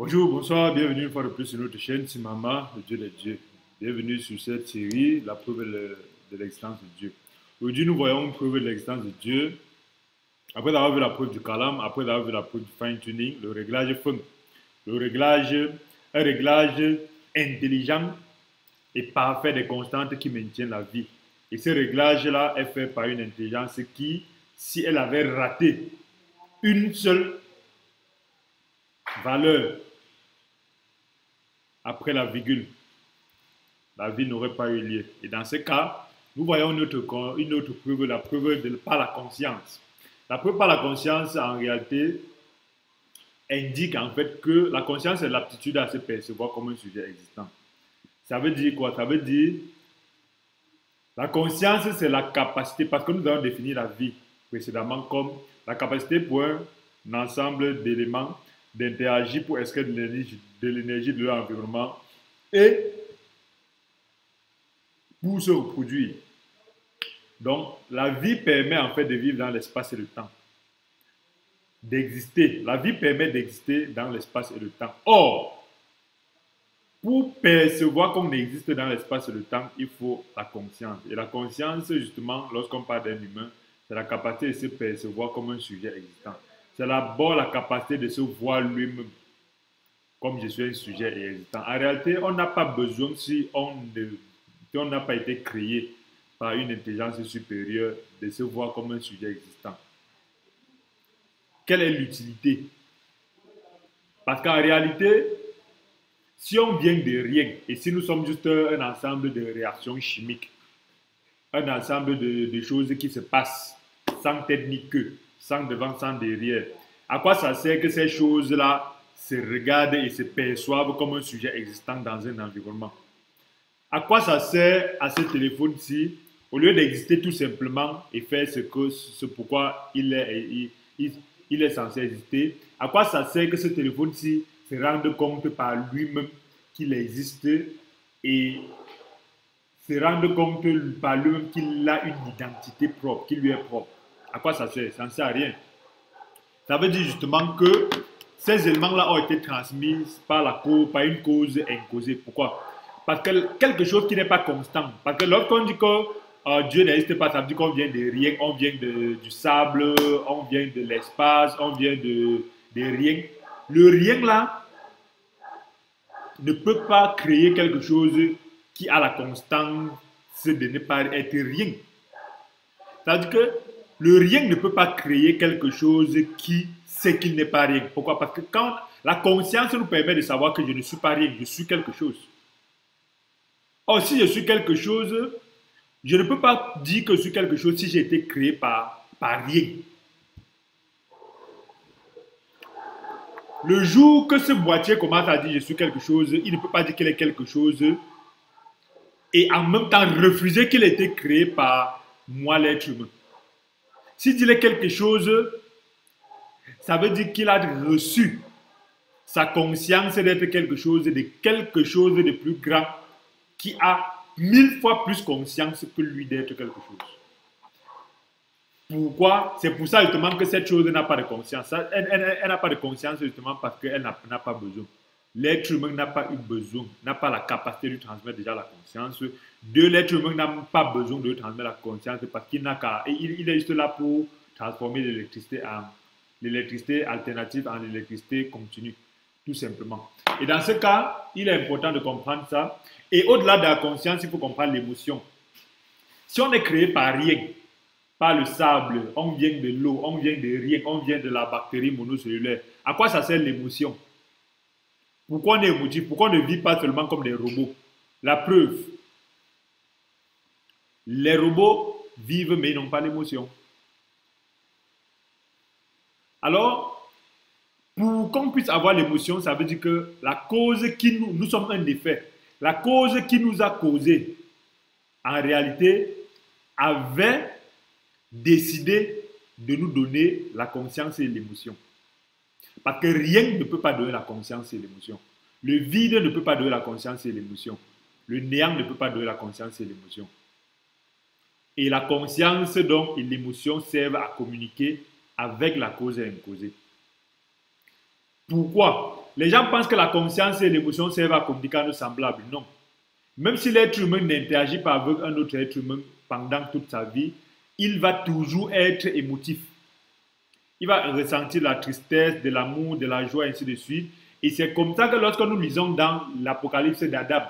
Bonjour, bonsoir, bienvenue une fois de plus sur notre chaîne Simama, le Dieu des dieux. Bienvenue sur cette série, la preuve de l'existence de Dieu. Aujourd'hui, nous voyons une preuve de l'existence de Dieu. Après avoir vu la preuve du calame, après avoir vu la preuve du fine-tuning, le réglage fun. Un réglage intelligent et parfait des constantes qui maintiennent la vie. Et ce réglage-là est fait par une intelligence qui, si elle avait raté une seule valeur après la virgule, la vie n'aurait pas eu lieu. Et dans ce cas, nous voyons une autre preuve, la preuve par la conscience. La preuve par la conscience, en réalité, indique en fait que la conscience est l'aptitude à se percevoir comme un sujet existant. Ça veut dire quoi? Ça veut dire la conscience, c'est la capacité, parce que nous avons défini la vie précédemment comme la capacité pour un ensemble d'éléments d'interagir pour extraire de l'énergie de leur environnement et pour se reproduire. Donc, la vie permet en fait de vivre dans l'espace et le temps. D'exister. La vie permet d'exister dans l'espace et le temps. Or, pour percevoir qu'on existe dans l'espace et le temps, il faut la conscience. Et la conscience, justement, lorsqu'on parle d'un humain, c'est la capacité de se percevoir comme un sujet existant. C'est d'abord la capacité de se voir lui-même comme je suis un sujet existant. En réalité, on n'a pas besoin, si on n'a pas été créé par une intelligence supérieure, de se voir comme un sujet existant. Quelle est l'utilité? Parce qu'en réalité, si on vient de rien, et si nous sommes juste un ensemble de réactions chimiques, un ensemble de choses qui se passent sans tête ni queue, sans devant, sans derrière, à quoi ça sert que ces choses-là se regardent et se perçoivent comme un sujet existant dans un environnement? À quoi ça sert à ce téléphone-ci, au lieu d'exister tout simplement et faire ce pourquoi il est censé exister? À quoi ça sert que ce téléphone-ci se rende compte par lui-même qu'il existe et se rende compte par lui-même qu'il a une identité propre, qui lui est propre? À quoi ça sert? Ça ne sert à rien. Ça veut dire justement que ces éléments-là ont été transmis par une cause incausée. Pourquoi? Parce que quelque chose qui n'est pas constant. Parce que lorsqu'on dit que Dieu n'existe pas, ça veut dire qu'on vient de rien, on vient du sable, on vient de l'espace, on vient de rien. Le rien là ne peut pas créer quelque chose qui a la constance de ne pas être rien. C'est-à-dire que le rien ne peut pas créer quelque chose qui sait qu'il n'est pas rien. Pourquoi? Parce que quand la conscience nous permet de savoir que je ne suis pas rien, je suis quelque chose. Or, si je suis quelque chose, je ne peux pas dire que je suis quelque chose si j'ai été créé par rien. Le jour que ce boîtier commence à dire je suis quelque chose, il ne peut pas dire qu'il est quelque chose et en même temps refuser qu'il ait été créé par moi, l'être humain. S'il dit quelque chose, ça veut dire qu'il a reçu sa conscience d'être quelque chose de plus grand qui a 1000 fois plus conscience que lui d'être quelque chose. Pourquoi? C'est pour ça justement que cette chose n'a pas de conscience. Elle n'a pas de conscience justement parce qu'elle n'a pas besoin. L'être humain n'a pas eu besoin, n'a pas la capacité de lui transmettre déjà la conscience. L'être humain n'a pas besoin de lui transmettre la conscience parce qu'il n'a qu'à. Il est juste là pour transformer l'électricité alternative en électricité continue, tout simplement. Et dans ce cas, il est important de comprendre ça. Et au-delà de la conscience, il faut comprendre l'émotion. Si on est créé par rien, par le sable, on vient de l'eau, on vient de rien, on vient de la bactérie monocellulaire, à quoi ça sert l'émotion? Pourquoi on est émotif? Pourquoi on ne vit pas seulement comme des robots? La preuve, les robots vivent mais ils n'ont pas d'émotion. Alors, pour qu'on puisse avoir l'émotion, ça veut dire que la cause qui nous sommes un effet. La cause qui nous a causé, en réalité, avait décidé de nous donner la conscience et l'émotion. Parce que rien ne peut pas donner la conscience et l'émotion. Le vide ne peut pas donner la conscience et l'émotion. Le néant ne peut pas donner la conscience et l'émotion. Et la conscience donc et l'émotion servent à communiquer avec la cause et l'imposée. Pourquoi? les gens pensent que la conscience et l'émotion servent à communiquer à nos semblables. Non. Même si l'être humain n'interagit pas avec un autre être humain pendant toute sa vie, il va toujours être émotif. Il va ressentir la tristesse, de l'amour, de la joie, ainsi de suite. Et c'est comme ça que lorsque nous lisons dans l'Apocalypse d'Adam,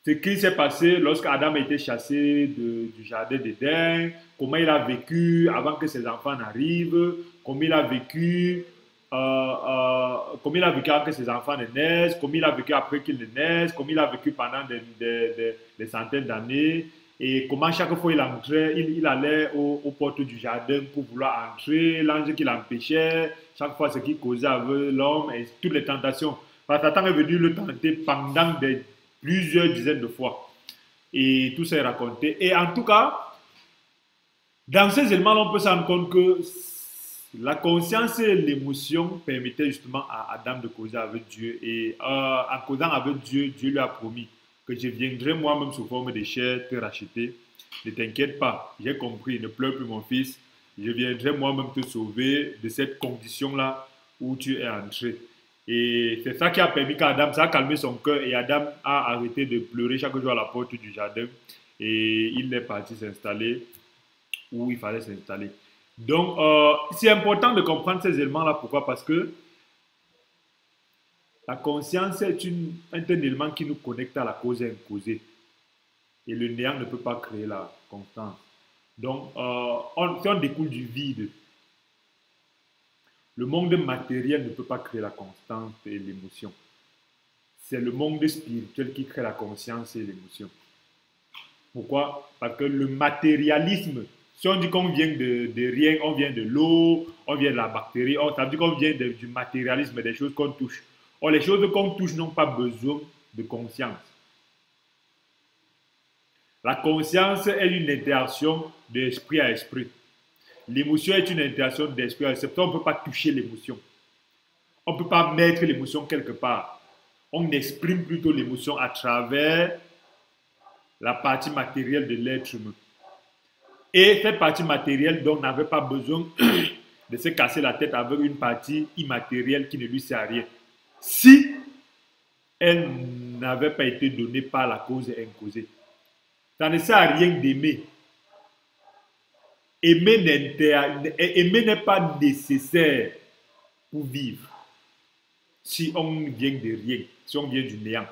ce qui s'est passé lorsque Adam a été chassé du jardin d'Éden, comment il a vécu avant que ses enfants n'arrivent, comment il a vécu, avant que ses enfants ne naissent, comment il a vécu après qu'ils ne naissent, comment il a vécu pendant des centaines d'années, et comment chaque fois il entrait, il allait aux portes du jardin pour vouloir entrer, l'ange qui l'empêchait, chaque fois ce qui causait avec l'homme et toutes les tentations. Satan est venu le tenter pendant plusieurs dizaines de fois. Et tout ça est raconté. Et en tout cas, dans ces éléments, on peut se rendre compte que la conscience et l'émotion permettaient justement à Adam de causer avec Dieu. Et en causant avec Dieu, Dieu lui a promis que je viendrai moi-même sous forme de chair te racheter. Ne t'inquiète pas, j'ai compris, ne pleure plus mon fils. Je viendrai moi-même te sauver de cette condition-là où tu es entré. Et c'est ça qui a permis qu'Adam, ça a calmé son cœur et Adam a arrêté de pleurer chaque jour à la porte du jardin et il est parti s'installer où il fallait s'installer. Donc, c'est important de comprendre ces éléments-là. Pourquoi? Parce que la conscience est un élément qui nous connecte à la cause imposée. Et le néant ne peut pas créer la constance. Donc, si on découle du vide, le monde matériel ne peut pas créer la constance et l'émotion. C'est le monde spirituel qui crée la conscience et l'émotion. Pourquoi? Parce que le matérialisme, si on dit qu'on vient de rien, on vient de l'eau, on vient de la bactérie, ça veut dire qu'on vient du matérialisme, des choses qu'on touche. Or, les choses qu'on touche n'ont pas besoin de conscience. La conscience est une interaction d'esprit à esprit. L'émotion est une interaction d'esprit à esprit. On ne peut pas toucher l'émotion. On ne peut pas mettre l'émotion quelque part. On exprime plutôt l'émotion à travers la partie matérielle de l'être humain. Et cette partie matérielle dont on n'avait pas besoin de se casser la tête avec une partie immatérielle qui ne lui sert à rien. Si elle n'avait pas été donnée par la cause imposée. Ça ne sert à rien d'aimer. Aimer n'est pas nécessaire pour vivre. Si on vient de rien, si on vient du néant.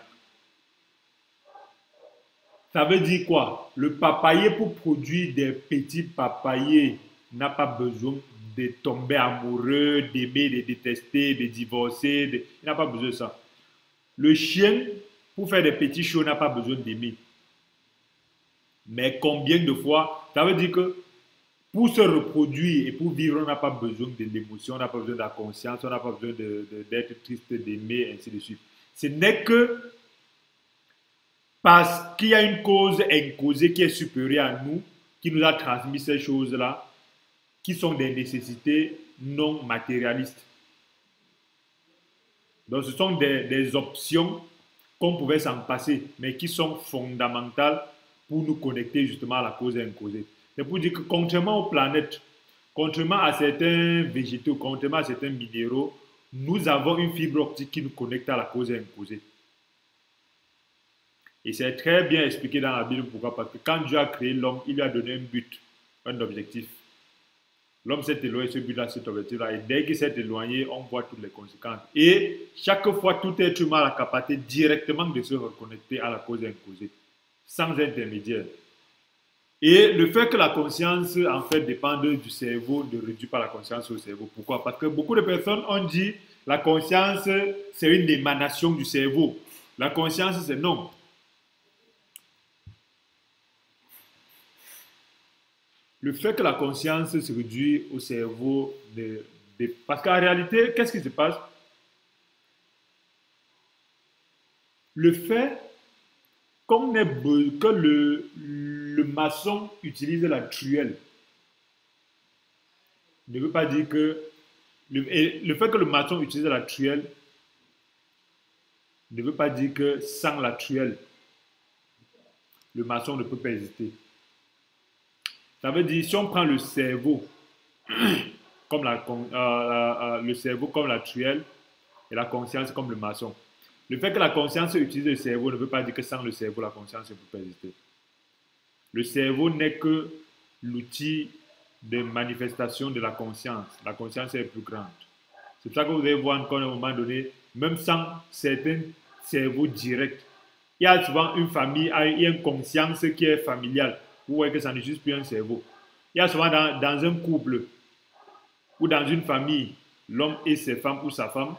Ça veut dire quoi? Le papayer, pour produire des petits papayers, n'a pas besoin de tomber amoureux, d'aimer, de détester, de divorcer. Il n'a pas besoin de ça. Le chien, pour faire des petits chiots, n'a pas besoin d'aimer. Mais combien de fois? Ça veut dire que pour se reproduire et pour vivre, on n'a pas besoin de l'émotion, on n'a pas besoin de la conscience, on n'a pas besoin d'être triste, d'aimer, ainsi de suite. Ce n'est que parce qu'il y a une cause imposée qui est supérieure à nous, qui nous a transmis ces choses-là, qui sont des nécessités non matérialistes. Donc ce sont des options qu'on pouvait s'en passer, mais qui sont fondamentales pour nous connecter justement à la cause imposée. C'est pour dire que contrairement aux planètes, contrairement à certains végétaux, contrairement à certains minéraux, nous avons une fibre optique qui nous connecte à la cause imposée. Et c'est très bien expliqué dans la Bible. Pourquoi? Parce que quand Dieu a créé l'homme, il lui a donné un but, un objectif. L'homme s'est éloigné de ce but-là, cet objectif-là. Et dès qu'il s'est éloigné, on voit toutes les conséquences. Et chaque fois, tout être humain a la capacité directement de se reconnecter à la cause imposée, sans intermédiaire. Et le fait que la conscience, en fait, dépende du cerveau, ne réduit pas la conscience au cerveau. Pourquoi? Parce que beaucoup de personnes ont dit la conscience, c'est une émanation du cerveau. La conscience, c'est non. Le fait que la conscience se réduit au cerveau, parce qu'en réalité, qu'est-ce qui se passe? Le fait que le maçon utilise la truelle ne veut pas dire que le fait que le maçon utilise la truelle ne veut pas dire que sans la truelle, le maçon ne peut pas exister. Ça veut dire, si on prend le cerveau comme le cerveau comme la truelle, et la conscience comme le maçon. Le fait que la conscience utilise le cerveau ne veut pas dire que sans le cerveau, la conscience ne peut pas exister. Le cerveau n'est que l'outil de manifestation de la conscience. La conscience est plus grande. C'est pour ça que vous allez voir qu'à un moment donné, même sans certains cerveaux directs, il y a souvent une famille, il y a une conscience qui est familiale. Vous voyez que ça ne juste plus un cerveau. Il y a souvent dans un couple ou dans une famille, l'homme et ses femmes ou sa femme,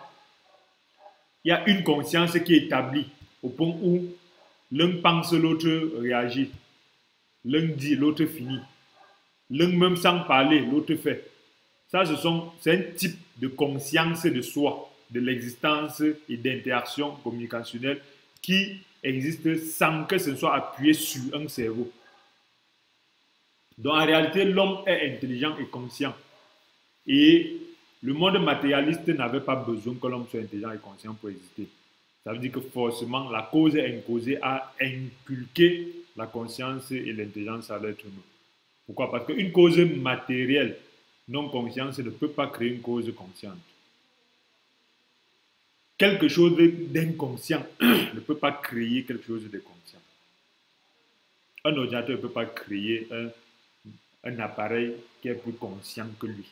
il y a une conscience qui est établie au point où l'un pense, l'autre réagit. L'un dit, l'autre finit. L'un même sans parler, l'autre fait. Ça, c'est un type de conscience de soi, de l'existence et d'interaction communicationnelle qui existe sans que ce soit appuyé sur un cerveau. Donc en réalité, l'homme est intelligent et conscient. Et le monde matérialiste n'avait pas besoin que l'homme soit intelligent et conscient pour exister. Ça veut dire que forcément, la cause imposée a inculqué la conscience et l'intelligence à l'être humain. Pourquoi? Parce qu'une cause matérielle non consciente ne peut pas créer une cause consciente. Quelque chose d'inconscient ne peut pas créer quelque chose de conscient. Un ordinateur ne peut pas créer un appareil qui est plus conscient que lui.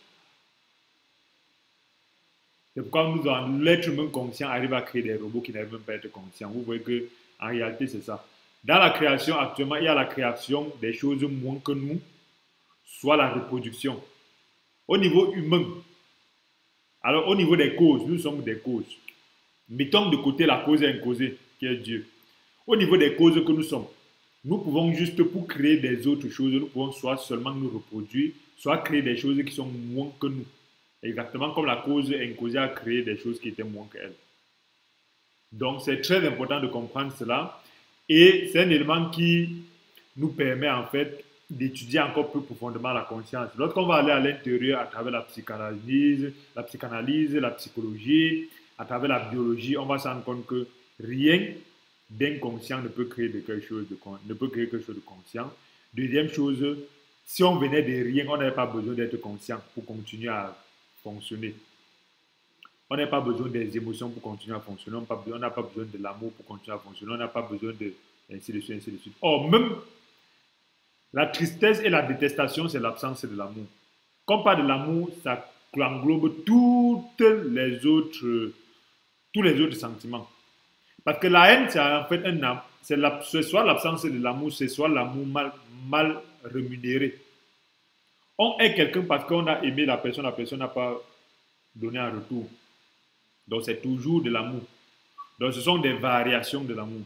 C'est pourquoi l'être humain conscient arrive à créer des robots qui n'arrivent même pas à être conscients. Vous voyez qu'en réalité, c'est ça. Dans la création, actuellement, il y a la création des choses moins que nous, soit la reproduction. Au niveau humain, alors au niveau des causes, nous sommes des causes. Mettons de côté la cause imposée, qui est Dieu. Au niveau des causes que nous sommes, nous pouvons juste pour créer des autres choses, nous pouvons soit seulement nous reproduire, soit créer des choses qui sont moins que nous. Exactement comme la cause imposée a créé des choses qui étaient moins qu'elle. Donc c'est très important de comprendre cela. Et c'est un élément qui nous permet en fait d'étudier encore plus profondément la conscience. Lorsqu'on va aller à l'intérieur à travers la psychanalyse, la psychologie, à travers la biologie, on va se rendre compte que rien d'inconscient ne peut créer quelque chose de conscient. Deuxième chose, si on venait de rien, on n'avait pas besoin d'être conscient pour continuer à fonctionner. On n'a pas besoin des émotions pour continuer à fonctionner. On n'a pas besoin de l'amour pour continuer à fonctionner. On n'a pas besoin de ainsi de suite, ainsi de suite. Or, même la tristesse et la détestation, c'est l'absence de l'amour. Quand on parle de l'amour, ça englobe tous les autres sentiments. Parce que la haine, c'est en fait c'est soit l'absence de l'amour, c'est soit l'amour mal rémunéré. On est quelqu'un parce qu'on a aimé la personne n'a pas donné un retour. Donc c'est toujours de l'amour. Donc ce sont des variations de l'amour.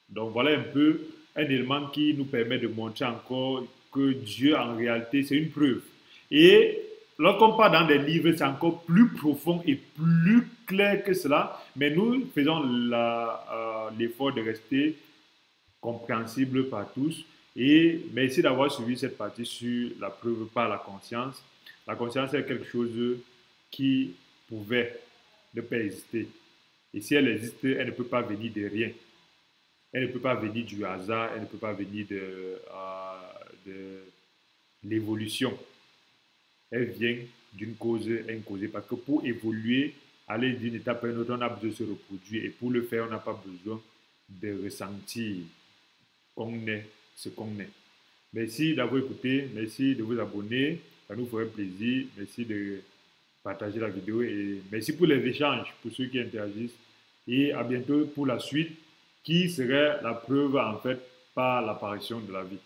Donc voilà un peu un élément qui nous permet de montrer encore que Dieu en réalité c'est une preuve. Et lorsqu'on part dans des livres, c'est encore plus profond et plus clair que cela, mais nous faisons l'effort de rester compréhensible par tous. Et merci d'avoir suivi cette partie sur la preuve par la conscience. La conscience est quelque chose qui pouvait ne pas exister. Et si elle existe, elle ne peut pas venir de rien. Elle ne peut pas venir du hasard, elle ne peut pas venir de l'évolution. Elle vient d'une cause imposée. Parce que pour évoluer, aller d'une étape à une autre, on a besoin de se reproduire. Et pour le faire, on n'a pas besoin de ressentir qu'on est ce qu'on est. Merci d'avoir écouté, merci de vous abonner, ça nous ferait plaisir. Merci de partager la vidéo et merci pour les échanges, pour ceux qui interagissent. Et à bientôt pour la suite, qui serait la preuve en fait par l'apparition de la vie.